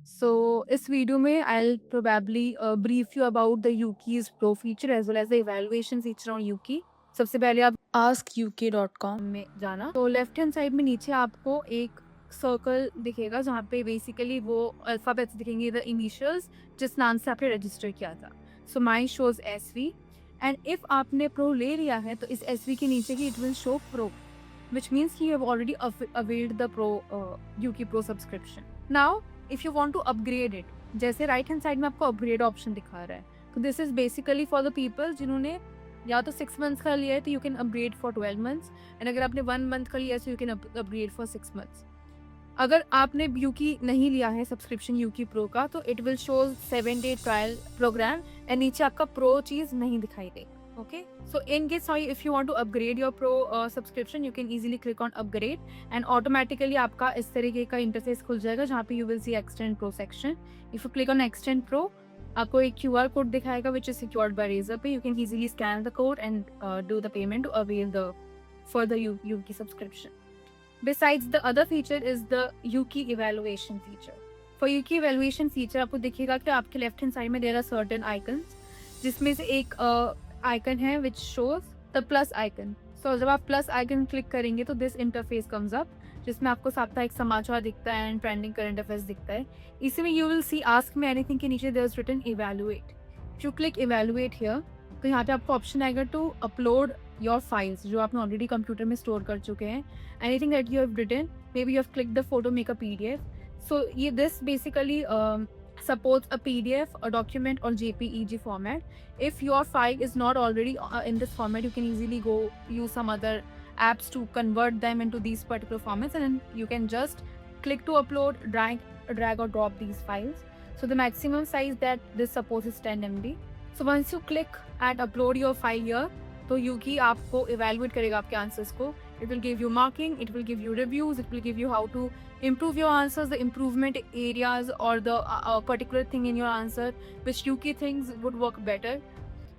सो इस वीडियो में I probably brief you about the Yuki's pro feature as well as the evaluation feature on Yuki. सबसे पहले आप askuk.com में जाना, तो लेफ्ट हैंड साइड में नीचे आपको एक सर्कल दिखेगा जहाँ पे बेसिकली वो अल्फाबेट्स दिखेंगे, द इनिशियल्स जिस नाम से आपने रजिस्टर किया था। So my shows SV, and if आपने प्रो ले लिया है तो इस SV के नीचे ही it will show pro, which means you have already availed the pro UKI Pro subscription. Now, if you want to upgrade it, जैसे राइट हैंड साइड में आपको अपग्रेड ऑप्शन दिखा रहा है, तो this is basically for the people जिन्होंने या तो 6 मंथ्स का लिया है तो you can upgrade for 12 months, and अगर आपने 1 मंथ का लिया है तो you can upgrade for 6 months. अगर आपने यूकी नहीं लिया है सब्सक्रिप्शन यूकी प्रो का, तो it will show 7 day trial programme and नीचे आपका प्रो चीज नहीं दिखाई देगी। Okay, so in case if you want to upgrade your pro subscription, you can easily click on upgrade and automatically आपका इस तरीके का इंटरफेस खुल जाएगा जहाँ पे you will see extend pro section. If you click on extend pro, आपको एक QR कोड दिखाएगा which is secured by Razorpay. You can easily scan the code and do the payment to avail the further Yuki subscription. Besides, the other feature is the Yuki evaluation feature. For Yuki evaluation feature आपको दिखेगा कि आपके left hand side में there are certain icons, जिसमें से एक icon है which shows the plus icon. So जब आप प्लस आइकन क्लिक करेंगे तो दिस इंटरफेस कम्स अप, जिसमें आपको साप्ताहिक समाचार दिखता है एंड ट्रेंडिंग करंट अफेयर्स दिखता है। इसमें you will see ask me anything के नीचे there is written evaluate. If you click evaluate here, तो यहाँ पे आपको ऑप्शन आएगा टू अपलोड योर फाइल्स जो आपने ऑलरेडी कंप्यूटर में स्टोर कर चुके हैं। Anything that you have written, maybe you have click the photo make a PDF। So ये this basically supports a PDF, a document, or JPEG format. If your file is not already in this format, you can easily go use some other apps to convert them into these particular formats, and then you can just click to upload, drag or drop these files. So the maximum size that this supports is 10 MB. So once you click and upload your file here, तो Yuki आपको evaluate करेगा आपके answers को. It will give you marking, it will give you reviews, it will give you how to improve your answers, the improvement areas or the particular thing in your answer which Yuki thinks would work better,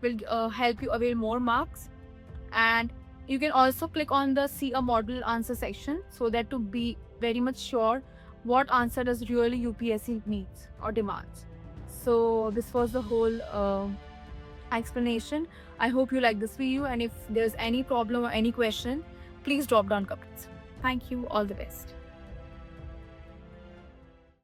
will help you avail more marks. And you can also click on the see a model answer section so that to be very much sure what answer does really UPSC needs or demands. So this was the whole explanation. I hope you like this video, and if there's any problem or any question, please drop down comments. Thank you. All the best.